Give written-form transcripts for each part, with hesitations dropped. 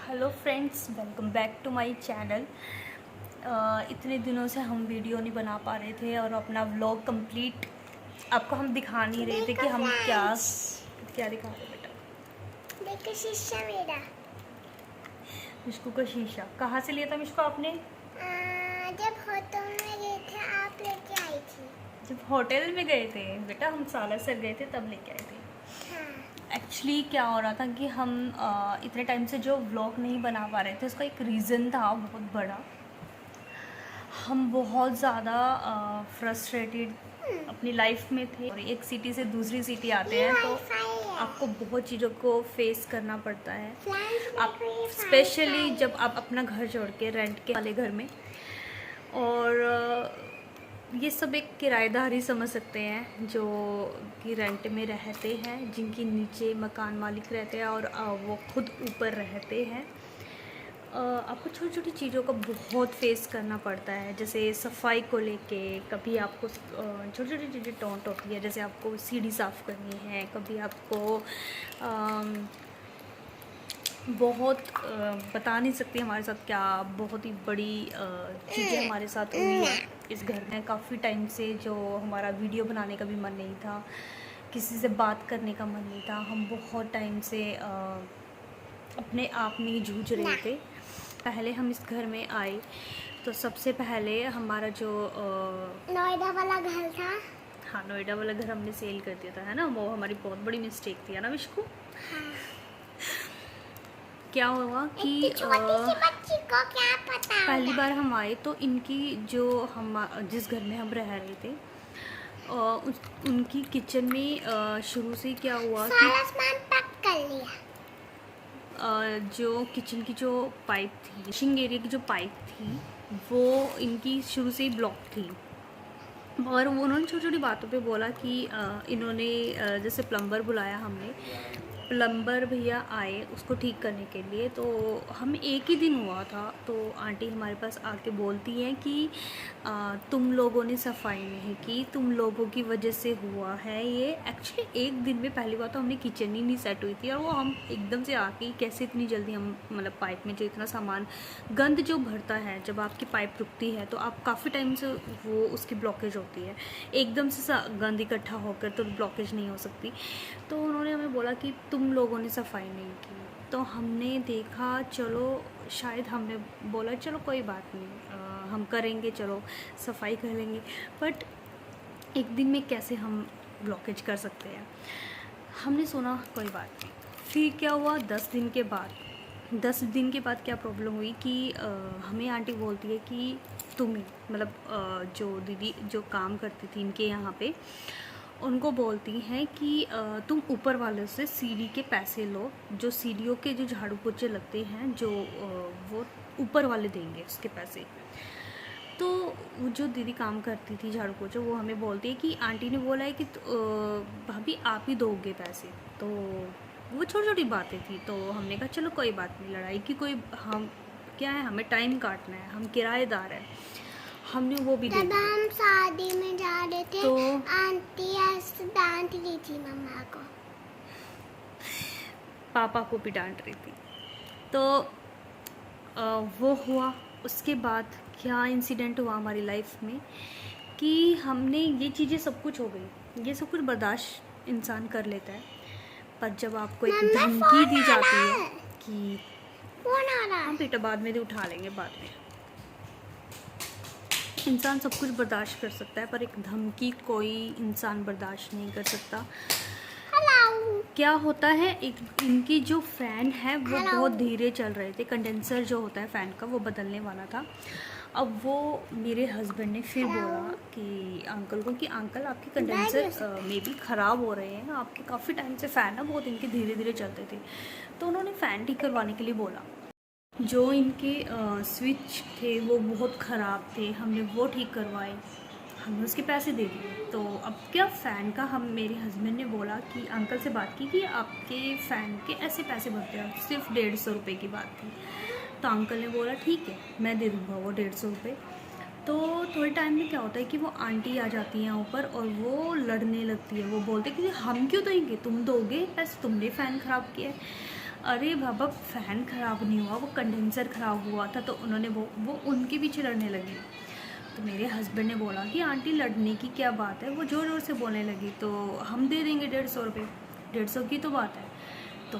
Hello friends, welcome back to my channel. इतने दिनों से हम वीडियो नहीं बना पा रहे थे और अपना व्लॉग कंप्लीट आपको हम दिखा नहीं रहे थे कि हम क्या क्या दिखा रहे बेटा। देखो शीशा मेरा। मिशकू का शीशा कहाँ से लिया था मिशकू आपने? जब होटल में गए थे आप लेके आई थी। जब होटल में गए थे बेटा, हम सालासर गए थे तब लेके आए थे। एक्चुअली क्या हो रहा था कि हम इतने टाइम से जो व्लॉग नहीं बना पा रहे थे, उसका एक रीज़न था बहुत बड़ा। हम बहुत ज़्यादा फ्रस्ट्रेटेड अपनी लाइफ में थे और एक सिटी से दूसरी सिटी आते हैं तो आपको बहुत चीज़ों को फेस करना पड़ता है। आप स्पेशली जब आप अपना घर छोड़ के रेंट के वाले घर में, और ये सब एक किराएदार ही समझ सकते हैं जो कि रेंट में रहते हैं, जिनकी नीचे मकान मालिक रहते हैं और वो खुद ऊपर रहते हैं। आपको छोटी छोटी चीज़ों का बहुत फेस करना पड़ता है, जैसे सफाई को लेके। कभी आपको छोटी छोटी चीज़ें टॉन्ट होती है, जैसे आपको सीढ़ी साफ़ करनी है, कभी आपको बहुत बता नहीं सकती हमारे साथ क्या बहुत ही बड़ी चीज़ें हमारे साथ हुई है इस घर में। काफ़ी टाइम से जो हमारा वीडियो बनाने का भी मन नहीं था, किसी से बात करने का मन नहीं था। हम बहुत टाइम से अपने आप में ही जूझ रहे थे। पहले हम इस घर में आए तो सबसे पहले हमारा जो नोएडा वाला घर था। हाँ, नोएडा वाला घर हमने सेल कर दिया था, है ना। वो हमारी बहुत बड़ी मिस्टेक थी, है ना विशकू? हाँ। क्या हुआ कि छोटी सी बच्ची को क्या पता। पहली बार हम आए तो इनकी जो हम जिस घर में हम रह रहे थे उनकी किचन में शुरू से क्या हुआ कि सारा सामान पैक कर लिया। जो किचन की जो पाइप थी, वॉशिंग एरिया की जो पाइप थी, वो इनकी शुरू से ही ब्लॉक थी। और वो उन्होंने छोटी छोटी बातों पे बोला कि इन्होंने जैसे प्लम्बर बुलाया, हमने प्लम्बर भैया आए उसको ठीक करने के लिए। तो हम एक ही दिन हुआ था तो आंटी हमारे पास आके बोलती हैं कि तुम लोगों ने सफाई नहीं की, तुम लोगों की वजह से हुआ है ये। एक्चुअली एक दिन में पहली बार तो हमने किचन ही नहीं सेट हुई थी, और वो हम एकदम से आके कैसे इतनी जल्दी हम मतलब पाइप में जो इतना सामान गंद जो भरता है, जब आपकी पाइप रुकती है तो आप काफ़ी टाइम से वो उसकी ब्लॉकेज होती है, एकदम से गंद इकट्ठा होकर तो ब्लॉकेज नहीं हो सकती। तो उन्होंने हमें बोला कि तुम लोगों ने सफाई नहीं की। तो हमने देखा, चलो शायद हमने बोला चलो कोई बात नहीं, हम करेंगे, चलो सफाई कर लेंगे। बट एक दिन में कैसे हम ब्लॉकेज कर सकते हैं। हमने सुना कोई बात नहीं। फिर क्या हुआ, 10 दिन के बाद क्या प्रॉब्लम हुई कि हमें आंटी बोलती है कि तुम्हें मतलब जो दीदी जो काम करती थी इनके यहाँ पे, उनको बोलती हैं कि तुम ऊपर वाले से सीढ़ी के पैसे लो, जो सीढ़ियों के जो झाड़ू पोछे लगते हैं जो वो ऊपर वाले देंगे उसके पैसे। तो वो जो दीदी काम करती थी झाड़ू पोछा, वो हमें बोलती है कि आंटी ने बोला है कि भाभी आप ही दोगे पैसे। तो वो छोटी छोटी बातें थी, तो हमने कहा चलो कोई बात नहीं, लड़ाई की कोई, हम क्या है, हमें टाइम काटना है, हम किराएदार हैं। हमने वो भी जब हम शादी में जा रहे थे तो आंटी ऐसे डांट रही थी मम्मा को, पापा को भी डांट रही थी। तो वो हुआ। उसके बाद क्या इंसिडेंट हुआ हमारी लाइफ में कि हमने ये चीज़ें सब कुछ हो गई, ये सब कुछ बर्दाश्त इंसान कर लेता है, पर जब आपको एक धमकी दी जाती है कि फोन आ रहा है। हम बेटा बाद में भी उठा लेंगे, बाद में। इंसान सब कुछ बर्दाश्त कर सकता है पर एक धमकी कोई इंसान बर्दाश्त नहीं कर सकता। क्या होता है, एक इनकी जो फ़ैन है वो बहुत धीरे चल रहे थे, कंडेंसर जो होता है फ़ैन का वो बदलने वाला था। अब वो मेरे हस्बैंड ने फिर बोला कि अंकल को कि अंकल आपके कंडेंसर में भी ख़राब हो रहे हैं, आपके काफ़ी टाइम से फ़ैन ना बहुत इनके धीरे धीरे चलते थे। तो उन्होंने फ़ैन ठीक करवाने के लिए बोला। जो इनके स्विच थे वो बहुत ख़राब थे, हमने वो ठीक करवाए, हमने उसके पैसे दे दिए। तो अब क्या फ़ैन का, हम मेरे हस्बैंड ने बोला कि अंकल से बात की कि आपके फ़ैन के ऐसे पैसे भरते हैं, सिर्फ 150 रुपये की बात थी। तो अंकल ने बोला ठीक है मैं दे दूँगा वो 150 रुपये। तो थोड़े टाइम में क्या होता है कि वो आंटी आ जाती हैं ऊपर और वो लड़ने लगती है। वो बोलते कि हम क्यों देंगे, तुम दोगे पैसे, तुमने फ़ैन ख़राब किया है। अरे बाबा फ़ैन ख़राब नहीं हुआ, वो कंडेंसर ख़राब हुआ था, तो उन्होंने वो उनके पीछे लड़ने लगी। तो मेरे हस्बैंड ने बोला कि आंटी लड़ने की क्या बात है, वो ज़ोर ज़ोर से बोलने लगी, तो हम दे देंगे 150 रुपये, 150 की तो बात है। तो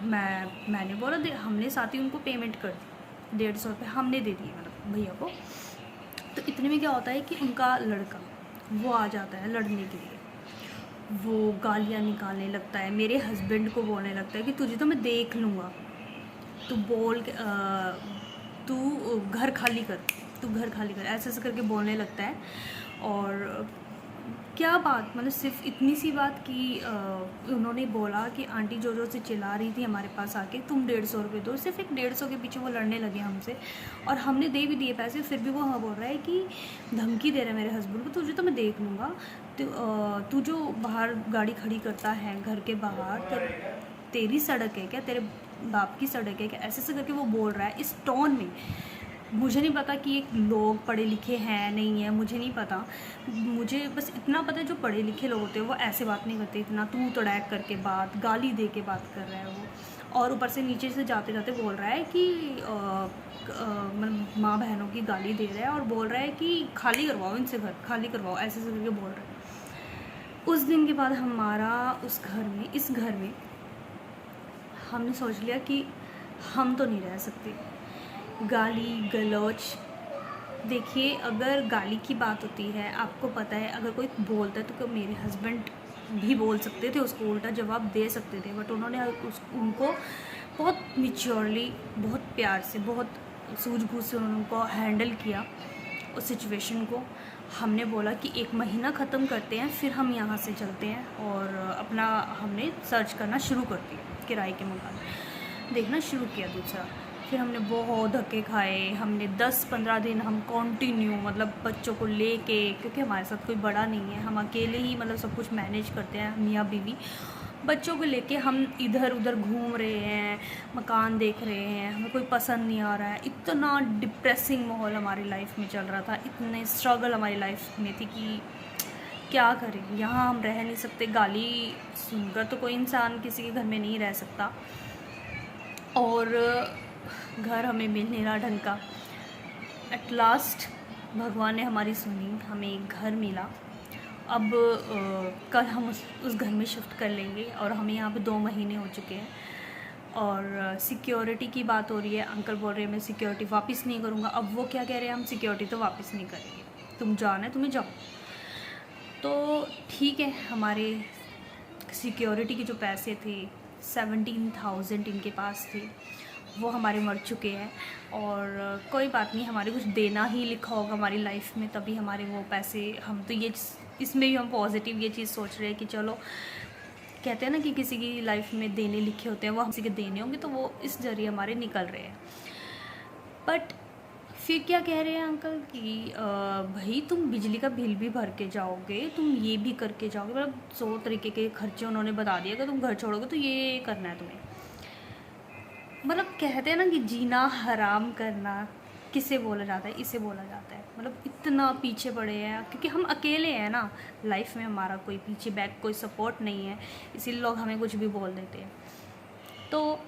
मैंने बोला हमने साथ ही उनको पेमेंट कर दी, 150 रुपये हमने दे दिए मतलब भैया को। तो इतने में क्या होता है कि उनका लड़का वो आ जाता है लड़ने के लिए, वो गालियाँ निकालने लगता है, मेरे हस्बैंड को बोलने लगता है कि तुझे तो मैं देख लूँगा, तू बोल तू घर खाली कर, तू घर खाली कर, ऐसे ऐसे करके बोलने लगता है। और क्या बात, मतलब सिर्फ इतनी सी बात कि उन्होंने बोला कि आंटी जो से चिल्ला रही थी हमारे पास आके तुम 150 रुपये दो, सिर्फ एक 150 के पीछे वो लड़ने लगे हमसे, और हमने दे भी दिए पैसे, फिर भी वो हाँ बोल रहा है कि धमकी दे रहा है मेरे हस्बैंड को, तुझे तो मैं देख लूँगा, तू जो बाहर गाड़ी खड़ी करता है घर के बाहर, तेरी सड़क है क्या, तेरे बाप की सड़क है क्या, ऐसे ऐसे करके वो बोल रहा है इस टोन में। मुझे नहीं पता कि एक लोग पढ़े लिखे हैं नहीं है, मुझे नहीं पता, मुझे बस इतना पता है जो पढ़े लिखे लोग होते हैं वो ऐसे बात नहीं करते, इतना तू तड़ैक करके बात, गाली दे के बात कर रहा है वो, और ऊपर से नीचे से जाते जाते बोल रहा है कि मतलब माँ बहनों की गाली दे रहा है, और बोल रहा है कि खाली करवाओ इनसे, घर खाली करवाओ, ऐसे ऐसे करके बोल रहा है। उस दिन के बाद हमारा इस घर में हमने सोच लिया कि हम तो नहीं रह सकते। गाली गलौज, देखिए अगर गाली की बात होती है, आपको पता है अगर कोई बोलता है तो मेरे हस्बैंड भी बोल सकते थे, उसको उल्टा जवाब दे सकते थे, बट उन्होंने उनको बहुत मैच्योरली, बहुत प्यार से, बहुत सूझबूझ से उनको हैंडल किया उस सिचुएशन को। हमने बोला कि 1 महीना ख़त्म करते हैं, फिर हम यहाँ से चलते हैं, और अपना हमने सर्च करना शुरू कर दिया, किराए के मकान देखना शुरू किया दूसरा। फिर हमने बहुत धक्के खाए, हमने 10-15 दिन हम कंटिन्यू, मतलब बच्चों को लेके, क्योंकि हमारे साथ कोई बड़ा नहीं है, हम अकेले ही मतलब सब कुछ मैनेज करते हैं, मियाँ बीवी, बच्चों को लेके हम इधर उधर घूम रहे हैं, मकान देख रहे हैं, हमें कोई पसंद नहीं आ रहा है। इतना डिप्रेसिंग माहौल हमारी लाइफ में चल रहा था, इतने स्ट्रगल हमारी लाइफ में थी कि क्या करें, यहाँ हम रह नहीं सकते, गाली सुनकर तो कोई इंसान किसी के घर में नहीं रह सकता, और घर हमें मिल नहीं रहा ढंग का। एट लास्ट भगवान ने हमारी सुनी, हमें एक घर मिला। अब कल हम उस घर में शिफ्ट कर लेंगे, और हमें यहाँ पे 2 महीने हो चुके हैं, और सिक्योरिटी की बात हो रही है। अंकल बोल रहे हैं मैं सिक्योरिटी वापस नहीं करूँगा। अब वो क्या कह रहे हैं, हम सिक्योरिटी तो वापस नहीं करेंगे, तुम जाना है तुम्हें जाओ। तो ठीक है, हमारे सिक्योरिटी के जो पैसे थे 17,000 इनके पास थे, वो हमारे मर चुके हैं, और कोई बात नहीं, हमारे कुछ देना ही लिखा होगा हमारी लाइफ में, तभी हमारे वो पैसे, हम तो ये इसमें भी हम पॉजिटिव ये चीज़ सोच रहे हैं कि चलो, कहते हैं ना कि किसी की लाइफ में देने लिखे होते हैं, वो किसी के देने होंगे, तो वो इस जरिए हमारे निकल रहे हैं। बट फिर क्या कह रहे हैं अंकल कि भाई तुम बिजली का बिल भी भर के जाओगे, तुम ये भी करके जाओगे, मतलब 100 तरीके के खर्चे उन्होंने बता दिया कि तुम घर छोड़ोगे तो ये करना है तुम्हें। मतलब कहते हैं ना कि जीना हराम करना किसे बोला जाता है, इसे बोला जाता है। मतलब इतना पीछे पड़े हैं, क्योंकि हम अकेले हैं ना लाइफ में, हमारा कोई पीछे बैक कोई सपोर्ट नहीं है, इसीलिए लोग हमें कुछ भी बोल देते हैं। तो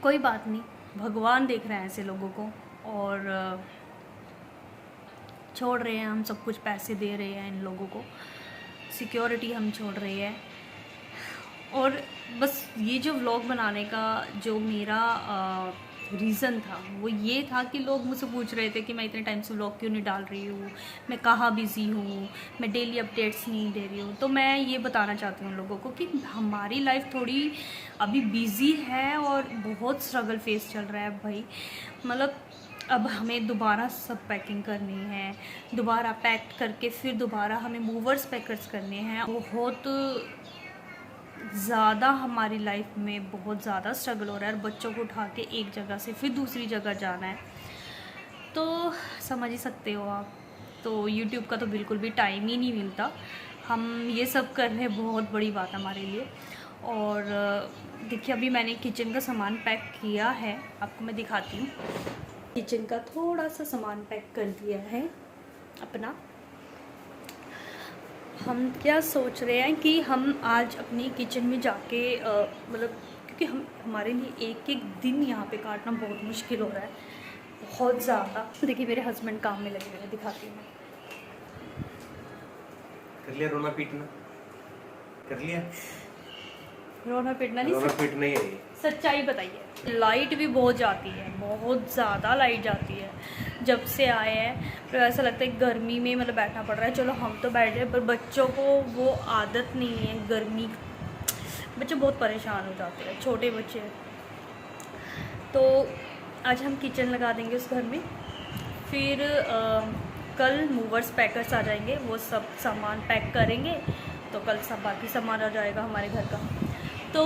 कोई बात नहीं, भगवान देख रहे हैं ऐसे लोगों को, और छोड़ रहे हैं हम सब कुछ, पैसे दे रहे हैं इन लोगों को, सिक्योरिटी हम छोड़ रहे हैं। और बस ये जो व्लॉग बनाने का जो मेरा रीज़न था वो ये था कि लोग मुझसे पूछ रहे थे कि मैं इतने टाइम से व्लॉग क्यों नहीं डाल रही हूँ, मैं कहाँ बिज़ी हूँ, मैं डेली अपडेट्स नहीं दे रही हूँ। तो मैं ये बताना चाहती हूँ लोगों को कि हमारी लाइफ थोड़ी अभी बिज़ी है, और बहुत स्ट्रगल फेस चल रहा है भाई। मतलब अब हमें दोबारा सब पैकिंग करनी है, दोबारा पैक करके फिर दोबारा हमें मूवर्स पैकर्स करने हैं। बहुत ज़्यादा हमारी लाइफ में बहुत ज़्यादा स्ट्रगल हो रहा है, और बच्चों को उठा के एक जगह से फिर दूसरी जगह जाना है, तो समझ ही सकते हो आप। तो YouTube का तो बिल्कुल भी टाइम ही नहीं मिलता, हम ये सब कर रहे हैं, बहुत बड़ी बात हमारे लिए। और देखिए अभी मैंने किचन का सामान पैक किया है, आपको मैं दिखाती हूँ। किचन का थोड़ा सा सामान पैक कर दिया है अपना। हम क्या सोच रहे हैं कि हम आज अपनी किचन में जाके मतलब क्योंकि हमारे लिए एक एक दिन यहाँ पे काटना बहुत मुश्किल हो रहा है, बहुत ज़्यादा। देखिए मेरे हस्बैंड काम में लगे हुए हैं, दिखाती हूँ मैं। कर लिया रोना पीटना, कर लिया रोना पिटना नहीं, रोना पीटना ही है ये। सच्चाई बताइए। लाइट भी बहुत जाती है, बहुत ज़्यादा लाइट जाती है जब से आए हैं। तो ऐसा लगता है गर्मी में मतलब बैठना पड़ रहा है। चलो हम तो बैठ रहे हैं, पर बच्चों को वो आदत नहीं है गर्मी, बच्चे बहुत परेशान हो जाते हैं, छोटे बच्चे। तो आज हम किचन लगा देंगे उस घर में, फिर कल मूवर्स पैकर्स आ जाएंगे, वो सब सामान पैक करेंगे, तो कल सब बाकी सामान आ जाएगा हमारे घर का। तो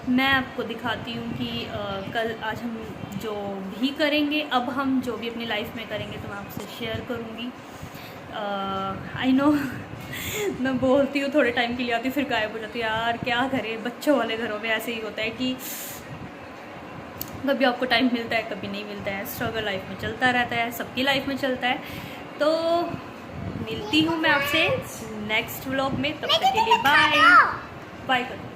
मैं आपको दिखाती हूँ कि कल आज हम जो भी करेंगे, अब हम जो भी अपनी लाइफ में करेंगे तो मैं आपसे शेयर करूँगी। आई नो मैं बोलती हूँ थोड़े टाइम के लिए आती हूँ, फिर गायब हो जाती है। यार क्या करें, बच्चों वाले घरों में ऐसे ही होता है कि कभी आपको टाइम मिलता है, कभी नहीं मिलता है। स्ट्रगल लाइफ में चलता रहता है, सबकी लाइफ में चलता है। तो मिलती हूँ मैं आपसे नेक्स्ट व्लॉग में, तब तक के लिए बाय बाय करो।